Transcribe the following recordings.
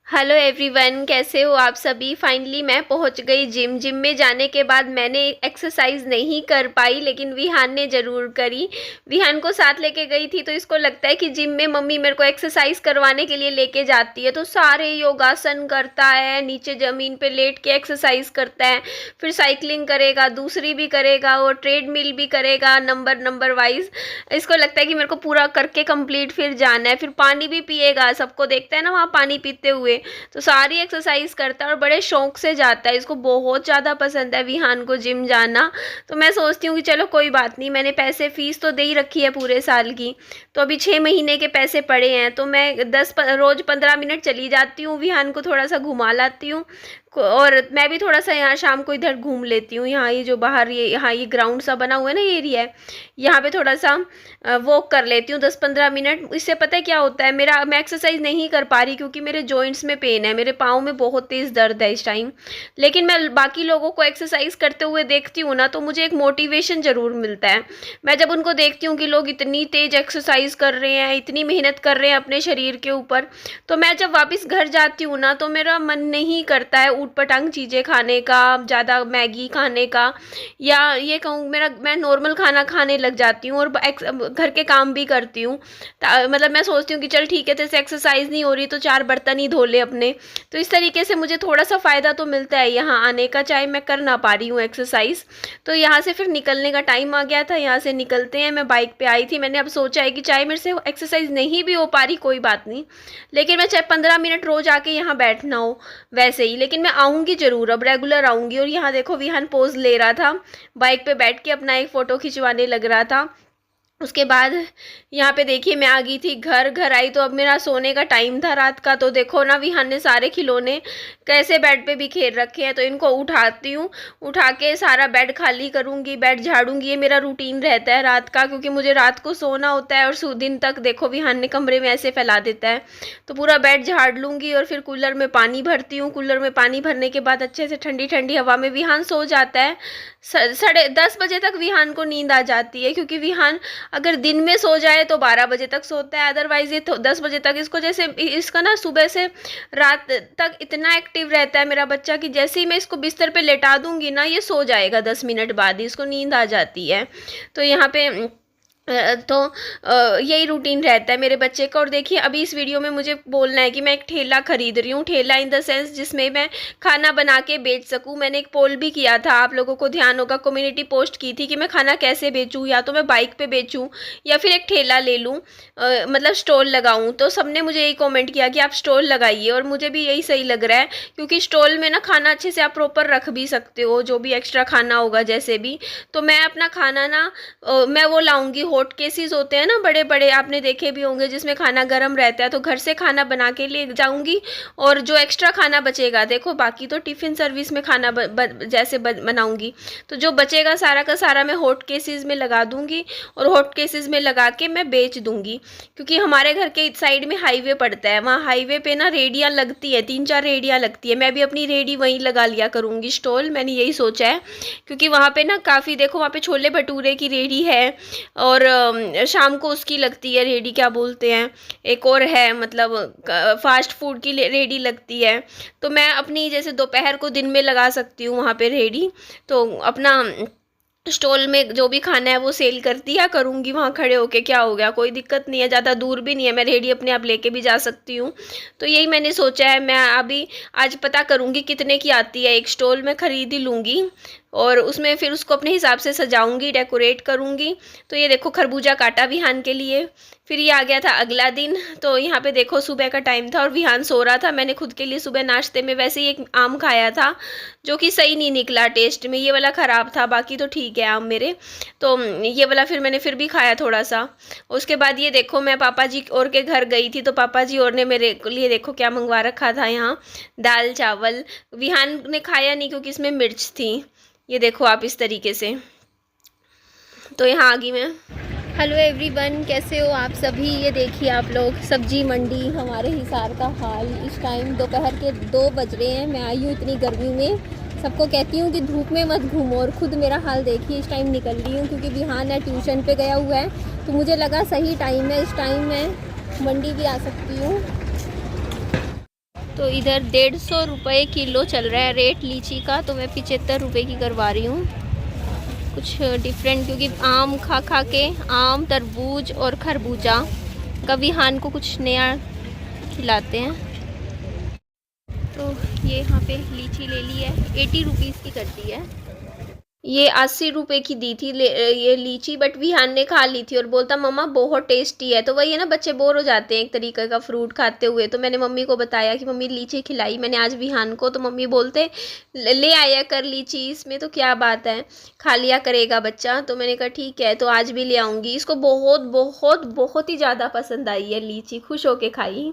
Hello everyone, कैसे हो आप सभी। फाइनली मैं पहुंच गई जिम में जाने के बाद मैंने एक्सरसाइज नहीं कर पाई, लेकिन विहान ने ज़रूर करी। विहान को साथ लेके गई थी तो इसको लगता है कि जिम में मम्मी मेरे को एक्सरसाइज करवाने के लिए लेके जाती है, तो सारे योगासन करता है, नीचे ज़मीन पे लेट के एक्सरसाइज करता है, फिर साइकिलिंग करेगा, दूसरी भी करेगा और ट्रेडमिल भी करेगा नंबर नंबर वाइज। इसको लगता है कि मेरे को पूरा करके कंप्लीट फिर जाना है। फिर पानी भी पिएगा, सबको देखता है ना वहाँ पानी पीते हुए, तो सारी एक्सरसाइज करता है और बड़े शौक से जाता है। इसको बहुत ज़्यादा पसंद है विहान को जिम जाना। तो मैं सोचती हूँ कि चलो कोई बात नहीं, मैंने पैसे फीस तो दे ही रखी है पूरे साल की, तो अभी 6 महीने के पैसे पड़े हैं, तो मैं रोज़ 15 मिनट चली जाती हूँ, विहान को थोड़ा सा घुमा लाती हूँ और मैं भी थोड़ा सा यहाँ शाम को इधर घूम लेती हूँ। यहाँ ये जो बाहर ये यहाँ ये ग्राउंड सा बना हुआ है ना, ये एरिया है, यहाँ पे थोड़ा सा वॉक कर लेती हूँ 10-15 मिनट। इससे पता है क्या होता है, मैं एक्सरसाइज नहीं कर पा रही क्योंकि मेरे जॉइंट्स में पेन है, मेरे पाँव में बहुत तेज़ दर्द है इस टाइम। लेकिन मैं बाकी लोगों को एक्सरसाइज करते हुए देखती हूँ ना, तो मुझे एक मोटिवेशन ज़रूर मिलता है। मैं जब उनको देखती हूँ कि लोग इतनी तेज़ एक्सरसाइज कर रहे हैं, इतनी मेहनत कर रहे हैं अपने शरीर के ऊपर, तो मैं जब वापस घर जाती हूँ ना, तो मेरा मन नहीं करता है ऊटपटांग चीज़ें खाने का, ज़्यादा मैगी खाने का, या ये कहूँ मैं नॉर्मल खाना खाने लग जाती हूँ और घर के काम भी करती हूँ। मतलब मैं सोचती हूँ कि चल ठीक है, जैसे एक्सरसाइज नहीं हो रही तो 4 बर्तन ही धो ले अपने। तो इस तरीके से मुझे थोड़ा सा फ़ायदा तो मिलता है यहाँ आने का, चाहे मैं कर ना पा रही हूँ एक्सरसाइज। तो यहाँ से फिर निकलने का टाइम आ गया था, यहाँ से निकलते हैं। मैं बाइक पे आई थी, मैंने अब सोचा है कि चाहे मेरे से एक्सरसाइज नहीं भी हो पा रही कोई बात नहीं, लेकिन मैं चाहे 15 मिनट रोज़ आके यहाँ बैठना हो वैसे ही, लेकिन मैं आऊँगी ज़रूर, अब रेगुलर आऊँगी। और यहाँ देखो विहान पोज ले रहा था, बाइक पे बैठ के अपना एक फ़ोटो खिंचवाने लग रहा था। उसके बाद यहाँ पे देखिए मैं आ गई थी घर आई तो अब मेरा सोने का टाइम था रात का। तो देखो ना विहान ने सारे खिलौने कैसे बेड पे बिखेर रखे हैं, तो इनको उठाती हूँ, उठा के सारा बेड खाली करूँगी, बेड झाड़ूंगी। ये मेरा रूटीन रहता है रात का, क्योंकि मुझे रात को सोना होता है और दिन तक देखो विहान ने कमरे में ऐसे फैला देता है। तो पूरा बेड झाड़ लूँगी और फिर कूलर में पानी भरती हूँ। कूलर में पानी भरने के बाद अच्छे से ठंडी ठंडी हवा में विहान सो जाता है। 10:30 बजे तक विहान को नींद आ जाती है, क्योंकि विहान अगर दिन में सो जाए तो 12 बजे तक सोता है, अदरवाइज ये 10 बजे तक। इसको जैसे इसका ना सुबह से रात तक इतना एक्टिव रहता है मेरा बच्चा कि जैसे ही मैं इसको बिस्तर पे लेटा दूंगी ना, ये सो जाएगा, 10 मिनट बाद ही इसको नींद आ जाती है। तो यहाँ पे यही रूटीन रहता है मेरे बच्चे का। और देखिए अभी इस वीडियो में मुझे बोलना है कि मैं एक ठेला खरीद रही हूँ, ठेला इन द सेंस जिसमें मैं खाना बना के बेच सकूँ। मैंने एक पोल भी किया था, आप लोगों को ध्यान होगा, कम्युनिटी पोस्ट की थी कि मैं खाना कैसे बेचूँ, या तो मैं बाइक पे बेचूँ या फिर एक ठेला ले लूँ, मतलब स्टॉल लगाऊँ। तो सबने मुझे यही कॉमेंट किया कि आप स्टॉल लगाइए, और मुझे भी यही सही लग रहा है, क्योंकि स्टॉल में ना खाना अच्छे से आप प्रॉपर रख भी सकते हो, जो भी एक्स्ट्रा खाना होगा जैसे भी। तो मैं अपना खाना ना मैं वो लाऊंगी, हॉट केसेस होते हैं ना बड़े बड़े, आपने देखे भी होंगे, जिसमें खाना गर्म रहता है, तो घर से खाना बना के ले जाऊंगी। और जो एक्स्ट्रा खाना बचेगा, देखो बाकी तो टिफ़िन सर्विस में खाना जैसे बनाऊंगी, तो जो बचेगा सारा का सारा मैं हॉट केसेस में लगा दूंगी, और हॉट केसेस में लगा के मैं बेच दूंगी। क्योंकि हमारे घर के साइड में हाईवे पड़ता है, वहाँ हाईवे पे ना रेडियाँ लगती है, 3-4 रेडियाँ लगती है। मैं भी अपनी रेडी वहीं लगा लिया करूँगी स्टॉल, मैंने यही सोचा है। क्योंकि वहाँ पे ना काफ़ी, देखो वहाँ पे छोले भटूरे की रेडी है, और शाम को उसकी लगती है रेडी, क्या बोलते हैं, एक और है, मतलब फास्ट फूड की रेडी लगती है। तो मैं अपनी जैसे दोपहर को दिन में लगा सकती हूँ वहाँ पे रेडी, तो अपना स्टॉल में जो भी खाना है वो सेल कर दिया करूँगी वहाँ खड़े होके। क्या हो गया, कोई दिक्कत नहीं है, ज़्यादा दूर भी नहीं है, मैं रेडी अपने आप लेके भी जा सकती हूँ। तो यही मैंने सोचा है। मैं अभी आज पता करूँगी कितने की आती है, एक स्टॉल में खरीद ही लूँगी, और उसमें फिर उसको अपने हिसाब से सजाऊंगी, डेकोरेट करूँगी। तो ये देखो खरबूजा काटा विहान के लिए। फिर ये आ गया था अगला दिन, तो यहाँ पे देखो सुबह का टाइम था और विहान सो रहा था। मैंने खुद के लिए सुबह नाश्ते में वैसे ही एक आम खाया था, जो कि सही नहीं निकला टेस्ट में, ये वाला ख़राब था, बाकी तो ठीक है आम मेरे। तो ये वाला फिर मैंने फिर भी खाया थोड़ा सा। उसके बाद ये देखो मैं पापा जी और के घर गई थी, तो पापा जी और ने मेरे लिए देखो क्या मंगवा रखा था यहाँ, दाल चावल। विहान ने खाया नहीं क्योंकि इसमें मिर्च थी, ये देखो आप इस तरीके से। तो यहाँ आ गई मैं। हेलो एवरीवन, कैसे हो आप सभी। ये देखिए आप लोग, सब्जी मंडी हमारे हिसार का हाल। इस टाइम दोपहर के 2 बज रहे हैं, मैं आई हूँ इतनी गर्मी में। सबको कहती हूँ कि धूप में मत घूमो, और खुद मेरा हाल देखिए, इस टाइम निकल रही हूँ क्योंकि विहान है ट्यूशन पे गया हुआ है। तो मुझे लगा सही टाइम है, इस टाइम मैं मंडी भी आ सकती हूँ। तो इधर 150 रुपये किलो चल रहा है रेट लीची का, तो मैं 75 रुपये की करवा रही हूँ। कुछ डिफरेंट, क्योंकि आम खा खा के, आम, तरबूज और खरबूजा का विहान को कुछ नया खिलाते हैं। तो ये यहाँ पे लीची ले ली है, 80 रुपीज़ की कर दी है। ये 80 रुपये की दी थी ये लीची, बट विहान ने खा ली थी और बोलता मम्मा बहुत टेस्टी है। तो वही है ना, बच्चे बोर हो जाते हैं एक तरीके का फ्रूट खाते हुए। तो मैंने मम्मी को बताया कि मम्मी लीची खिलाई मैंने आज विहान को, तो मम्मी बोलते ले आया कर लीची, इसमें तो क्या बात है, खा लिया करेगा बच्चा। तो मैंने कहा ठीक है, तो आज भी ले आऊँगी। इसको बहुत बहुत बहुत ही ज़्यादा पसंद आई है लीची, खुश होके खाई।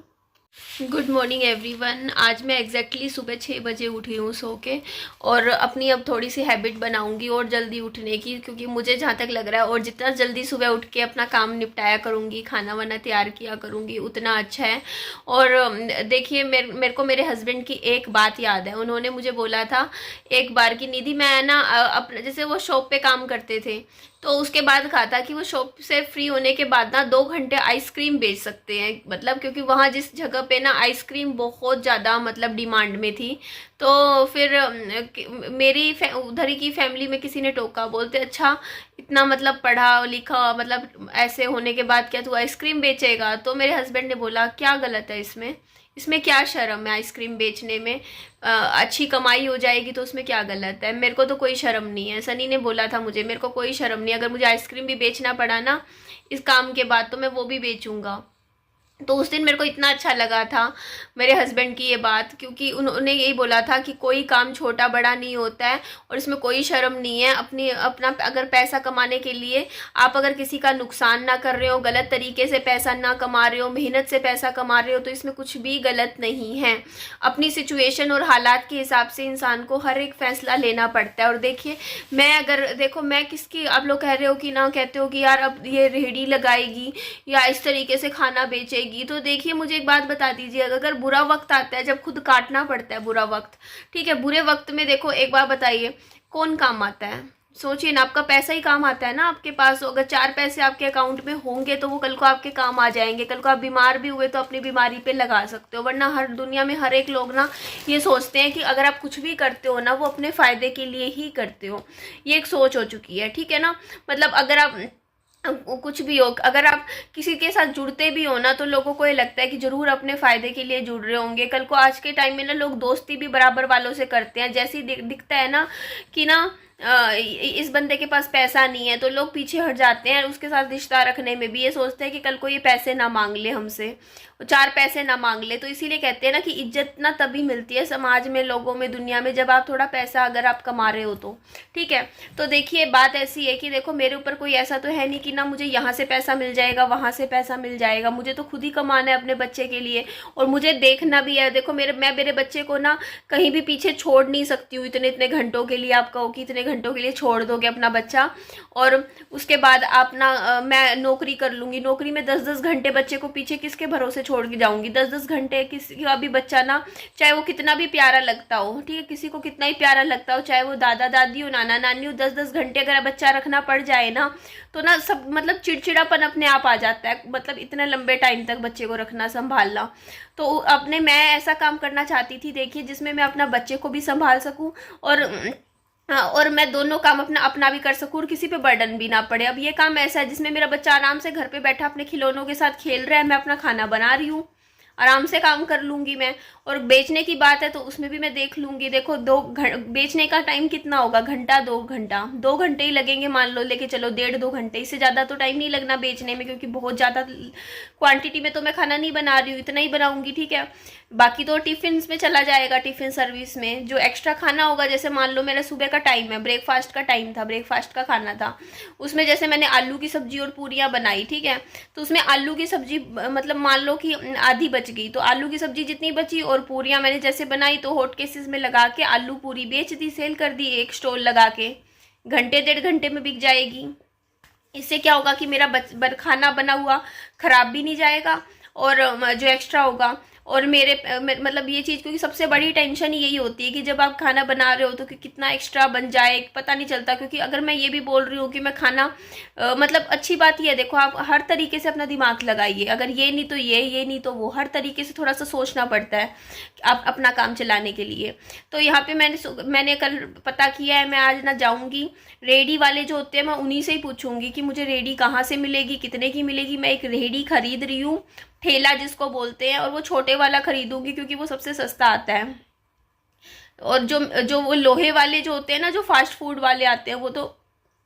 Good morning everyone. आज मैं एग्जैक्टली सुबह 6 बजे उठी हूँ सो के, और अपनी अब थोड़ी सी हैबिट बनाऊँगी और जल्दी उठने की, क्योंकि मुझे जहाँ तक लग रहा है और जितना जल्दी सुबह उठ के अपना काम निपटाया करूँगी, खाना वाना तैयार किया करूँगी, उतना अच्छा है। और देखिए, मेरे को मेरे हस्बैंड की एक बात याद है। उन्होंने मुझे बोला था एक बार कि निधि, मैं ना अपने, जैसे वो शॉप पे काम करते थे, तो उसके बाद कहा था कि वो शॉप से फ्री होने के बाद ना 2 घंटे आइसक्रीम बेच सकते हैं, मतलब क्योंकि वहाँ जिस जगह पे ना आइसक्रीम बहुत ज़्यादा मतलब डिमांड में थी। तो फिर मेरी उधर ही की फैमिली में किसी ने टोका, बोलते अच्छा इतना मतलब पढ़ा लिखा, मतलब ऐसे होने के बाद क्या तू आइसक्रीम बेचेगा। तो मेरे हस्बैंड ने बोला क्या गलत है इसमें क्या शर्म है आइसक्रीम बेचने में, अच्छी कमाई हो जाएगी तो उसमें क्या गलत है। मेरे को तो कोई शर्म नहीं है, सनी ने बोला था मुझे, मेरे को कोई शर्म नहीं, अगर मुझे आइसक्रीम भी बेचना पड़ा ना इस काम के बाद तो मैं वो भी बेचूंगा। तो उस दिन मेरे को इतना अच्छा लगा था मेरे हस्बैंड की ये बात, क्योंकि उन्होंने यही बोला था कि कोई काम छोटा बड़ा नहीं होता है और इसमें कोई शर्म नहीं है। अपना अगर पैसा कमाने के लिए आप अगर किसी का नुकसान ना कर रहे हो, गलत तरीके से पैसा ना कमा रहे हो, मेहनत से पैसा कमा रहे हो, तो इसमें कुछ भी गलत नहीं है। अपनी सिचुएशन और हालात के हिसाब से इंसान को हर एक फैसला लेना पड़ता है। और देखिए, मैं अगर देखो, मैं किसकी, आप लोग कह रहे हो कि ना, कहते हो कि यार अब ये रेहड़ी लगाएगी या इस तरीके से खाना बेचेगी, तो देखिए मुझे एक बात बता दीजिए, अगर बुरा वक्त आता है, जब खुद काटना पड़ता है बुरा वक्त, ठीक है, बुरे वक्त में देखो एक बार बताइए कौन काम आता है, सोचिए ना, आपका पैसा ही काम आता है ना। आपके पास अगर 4 पैसे आपके अकाउंट में होंगे तो वो कल को आपके काम आ जाएंगे। कल को आप बीमार भी हुए तो अपनी बीमारी पे लगा सकते हो। वरना हर दुनिया में हर एक लोग ना ये सोचते हैं कि अगर आप कुछ भी करते हो ना वो अपने फ़ायदे के लिए ही करते हो, ये एक सोच हो चुकी है, ठीक है ना। मतलब अगर आप कुछ भी हो, अगर आप किसी के साथ जुड़ते भी हो ना तो लोगों को ये लगता है कि जरूर अपने फायदे के लिए जुड़ रहे होंगे। कल को आज के टाइम में ना लोग दोस्ती भी बराबर वालों से करते हैं। जैसे ही दिखता है ना कि ना इस बंदे के पास पैसा नहीं है तो लोग पीछे हट जाते हैं। उसके साथ रिश्ता रखने में भी ये सोचते हैं कि कल को ये पैसे ना मांग ले हमसे, 4 पैसे ना मांग ले। तो इसीलिए कहते हैं ना कि इज्जत ना तभी मिलती है समाज में, लोगों में, दुनिया में, जब आप थोड़ा पैसा अगर आप कमा रहे हो तो, ठीक है। तो देखिए बात ऐसी है कि देखो मेरे ऊपर कोई ऐसा तो है नहीं कि ना मुझे यहाँ से पैसा मिल जाएगा वहाँ से पैसा मिल जाएगा। मुझे तो खुद ही कमाना है अपने बच्चे के लिए, और मुझे देखना भी है। देखो मैं मेरे बच्चे को ना कहीं भी पीछे छोड़ नहीं सकती हूँ इतने घंटों के लिए। आप कहो कि इतने घंटों के लिए छोड़ दोगे अपना बच्चा, और उसके बाद आप ना मैं नौकरी कर लूँगी, नौकरी में 10-10 घंटे बच्चे को पीछे किसके भरोसे छोड़ के जाऊँगी। 10-10 घंटे किसी का भी बच्चा ना, चाहे वो कितना भी प्यारा लगता हो, ठीक है, किसी को कितना ही प्यारा लगता हो, चाहे वो दादा दादी हो, नाना नानी हो, 10-10 घंटे अगर बच्चा रखना पड़ जाए ना तो ना सब मतलब चिड़चिड़ापन अपने आप आ जाता है। मतलब इतने लंबे टाइम तक बच्चे को रखना, संभालना। तो अपने मैं ऐसा काम करना चाहती थी, देखिए, जिसमें मैं अपना बच्चे को भी संभाल सकूं और मैं दोनों काम अपना भी कर सकूं और किसी पे बर्डन भी ना पड़े। अब ये काम ऐसा है जिसमें मेरा बच्चा आराम से घर पे बैठा अपने खिलौनों के साथ खेल रहा है, मैं अपना खाना बना रही हूँ, आराम से काम कर लूँगी मैं। और बेचने की बात है तो उसमें भी मैं देख लूँगी। देखो बेचने का टाइम कितना होगा, घंटा 2 घंटे ही लगेंगे मान लो, लेके चलो 1.5-2 घंटे, इससे ज़्यादा तो टाइम नहीं लगना बेचने में, क्योंकि बहुत ज़्यादा क्वांटिटी में तो मैं खाना नहीं बना रही हूँ, इतना ही बनाऊँगी, ठीक है। बाकी तो टिफ़िन में चला जाएगा, टिफ़िन सर्विस में जो एक्स्ट्रा खाना होगा। जैसे मान लो मेरा सुबह का टाइम है, ब्रेकफास्ट का टाइम था, ब्रेकफास्ट का खाना था, उसमें जैसे मैंने आलू की सब्जी और पूरियाँ बनाई, ठीक है, तो उसमें आलू की सब्जी मतलब मान लो कि आधी बच गई, तो आलू की सब्जी जितनी बची और पूरियाँ मैंने जैसे बनाई तो हॉट केसेस में लगा के आलू पूरी बेच दी, सेल कर दी, एक स्टॉल लगा के, घंटे 1.5 घंटे में बिक जाएगी। इससे क्या होगा कि मेरा खाना बना हुआ खराब भी नहीं जाएगा और जो एक्स्ट्रा होगा और मेरे मतलब ये चीज़, क्योंकि सबसे बड़ी टेंशन यही होती है कि जब आप खाना बना रहे हो तो कि कितना एक्स्ट्रा बन जाए पता नहीं चलता। क्योंकि अगर मैं ये भी बोल रही हूँ कि मैं खाना मतलब अच्छी बात ये है, देखो आप हर तरीके से अपना दिमाग लगाइए, अगर ये नहीं तो ये नहीं तो वो, हर तरीके से थोड़ा सा सोचना पड़ता है आप अपना काम चलाने के लिए। तो यहाँ पे मैंने कल पता किया है, मैं आज ना जाऊँगी, रेडी वाले जो होते हैं मैं उन्हीं से ही पूछूंगी कि मुझे रेडी कहाँ से मिलेगी, कितने की मिलेगी। मैं एक रेडी खरीद रही हूँ, ठेला जिसको बोलते हैं, और वो छोटे वाला खरीदूंगी क्योंकि वो सबसे सस्ता आता है। और जो जो वो लोहे वाले जो होते हैं ना, जो फास्ट फूड वाले आते हैं, वो तो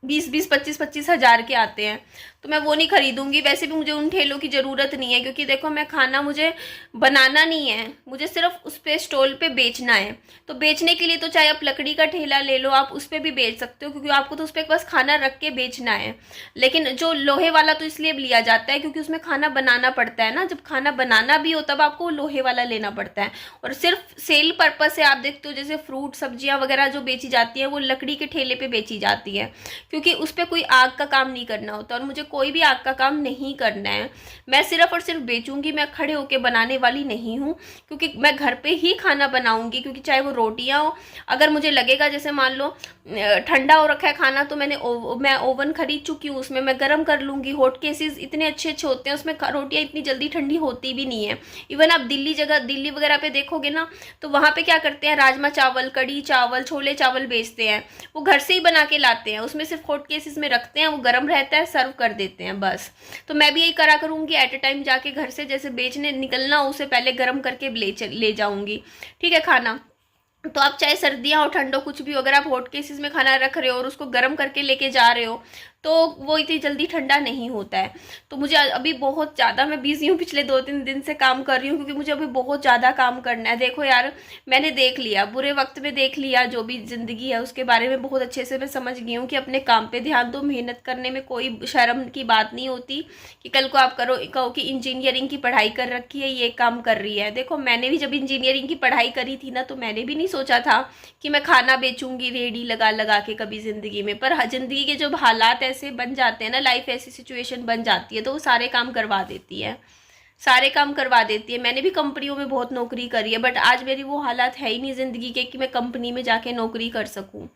20-20, 25-25 हज़ार के आते हैं, तो मैं वो नहीं खरीदूंगी। वैसे भी मुझे उन ठेलों की ज़रूरत नहीं है, क्योंकि देखो मैं खाना मुझे बनाना नहीं है, मुझे सिर्फ उस पे स्टॉल पे बेचना है। तो बेचने के लिए तो चाहे आप लकड़ी का ठेला ले लो, आप उस पर भी बेच सकते हो, क्योंकि आपको तो उस पर बस खाना रख के बेचना है। लेकिन जो लोहे वाला तो इसलिए लिया जाता है क्योंकि उसमें खाना बनाना पड़ता है ना, जब खाना बनाना भी हो तब आपको लोहे वाला लेना पड़ता है। और सिर्फ सेल पर्पज से आप देखते हो जैसे फ्रूट सब्जियां वगैरह जो बेची जाती है वो लकड़ी के ठेले पे बेची जाती है, क्योंकि उस पर कोई आग का काम नहीं करना होता, और मुझे कोई भी आग का काम नहीं करना है। मैं सिर्फ और सिर्फ बेचूंगी, मैं खड़े होके बनाने वाली नहीं हूँ, क्योंकि मैं घर पे ही खाना बनाऊंगी। क्योंकि चाहे वो रोटियां हो, अगर मुझे लगेगा जैसे मान लो ठंडा हो रखा है खाना, तो मैं ओवन खरीद चुकी हूँ, उसमें मैं गर्म कर लूँगी। हॉट केसेस इतने अच्छे अच्छे होते हैं, उसमें रोटियाँ इतनी जल्दी ठंडी होती भी नहीं है। इवन आप दिल्ली वगैरह पे देखोगे ना, तो वहाँ पे क्या करते हैं, राजमा चावल, कढ़ी चावल, छोले चावल बेचते हैं, वो घर से ही बना के लाते हैं, उसमें सिर्फ हॉट केसेस में रखते हैं, वो गर्म रहता है, सर्व कर देते हैं बस। तो मैं भी यही करा करूँगी, एट ए टाइम जाके घर से जैसे बेचने निकलना हो उससे पहले गर्म करके ले जाऊँगी, ठीक है खाना। तो आप चाहे सर्दियाँ हो ठंड हो कुछ भी हो, अगर आप हॉट केसेस में खाना रख रहे हो और उसको गर्म करके लेके जा रहे हो तो वो इतनी जल्दी ठंडा नहीं होता है। तो मुझे अभी बहुत ज़्यादा, मैं बिजी हूँ, पिछले 2-3 दिन से काम कर रही हूँ, क्योंकि मुझे अभी बहुत ज़्यादा काम करना है। देखो यार, मैंने देख लिया, बुरे वक्त में देख लिया, जो भी ज़िंदगी है उसके बारे में बहुत अच्छे से मैं समझ गई हूँ कि अपने काम पे ध्यान दो, मेहनत करने में कोई शर्म की बात नहीं होती। कि कल को आप कहो कि इंजीनियरिंग की पढ़ाई कर रखी है, ये काम कर रही है। देखो मैंने भी जब इंजीनियरिंग की पढ़ाई करी थी ना, तो मैंने भी नहीं सोचा था कि मैं खाना बेचूंगी रेडी लगा लगा के कभी ज़िंदगी में। पर ज़िंदगी के जब हालात ऐसे बन जाते हैं ना, लाइफ ऐसी सिचुएशन बन जाती है, तो वो सारे काम करवा देती है, सारे काम करवा देती है। मैंने भी कंपनियों में बहुत नौकरी करी है, बट आज मेरी वो हालात है ही नहीं ज़िंदगी के कि मैं कंपनी में जाके नौकरी कर सकूं।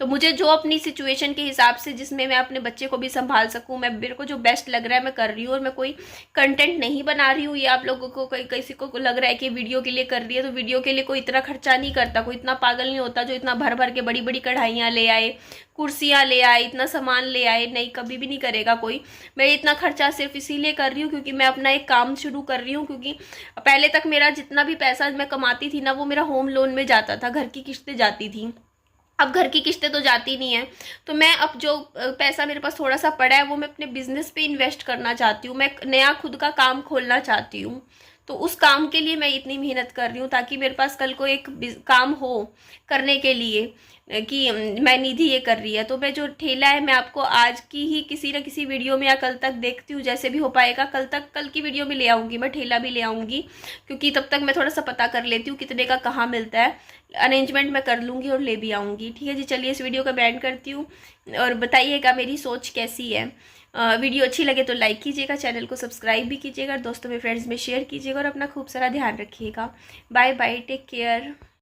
तो मुझे जो अपनी सिचुएशन के हिसाब से, जिसमें मैं अपने बच्चे को भी संभाल सकूं, मैं मेरे को जो बेस्ट लग रहा है मैं कर रही हूँ। और मैं कोई कंटेंट नहीं बना रही हूँ, ये आप लोगों को किसी को लग रहा है कि वीडियो के लिए कर रही है, तो वीडियो के लिए कोई इतना खर्चा नहीं करता, कोई इतना पागल नहीं होता जो इतना भर भर के बड़ी बड़ी कढ़ाइयाँ ले आए, कुर्सियाँ ले आए, इतना सामान ले आए, नहीं, कभी भी नहीं करेगा कोई। मैं इतना खर्चा सिर्फ इसीलिए कर रही हूँ क्योंकि मैं अपना एक काम शुरू कर रही हूँ। क्योंकि पहले तक मेरा जितना भी पैसा मैं कमाती थी ना, वो मेरा होम लोन में जाता था, घर की किस्तें जाती थी। अब घर की किस्तें तो जाती नहीं है, तो मैं अब जो पैसा मेरे पास थोड़ा सा पड़ा है वो मैं अपने बिजनेस पे इन्वेस्ट करना चाहती हूँ। मैं नया खुद का काम खोलना चाहती हूँ, तो उस काम के लिए मैं इतनी मेहनत कर रही हूँ, ताकि मेरे पास कल को एक काम हो करने के लिए कि मैं निधि ये कर रही है। तो मैं जो ठेला है, मैं आपको आज की ही किसी न किसी वीडियो में या कल तक देखती हूँ, जैसे भी हो पाएगा कल की वीडियो में ले आऊँगी, मैं ठेला भी ले आऊँगी। क्योंकि तब तक मैं थोड़ा सा पता कर लेती हूँ कितने का कहाँ मिलता है, अरेंजमेंट मैं कर लूँगी और ले भी आऊँगी। ठीक है जी, चलिए इस वीडियो का बैंड करती हूँ, और बताइएगा मेरी सोच कैसी है। वीडियो अच्छी लगे तो लाइक कीजिएगा, चैनल को सब्सक्राइब भी कीजिएगा, दोस्तों में फ्रेंड्स में शेयर कीजिएगा, और अपना खूब सारा ध्यान रखिएगा। Bye bye, take care.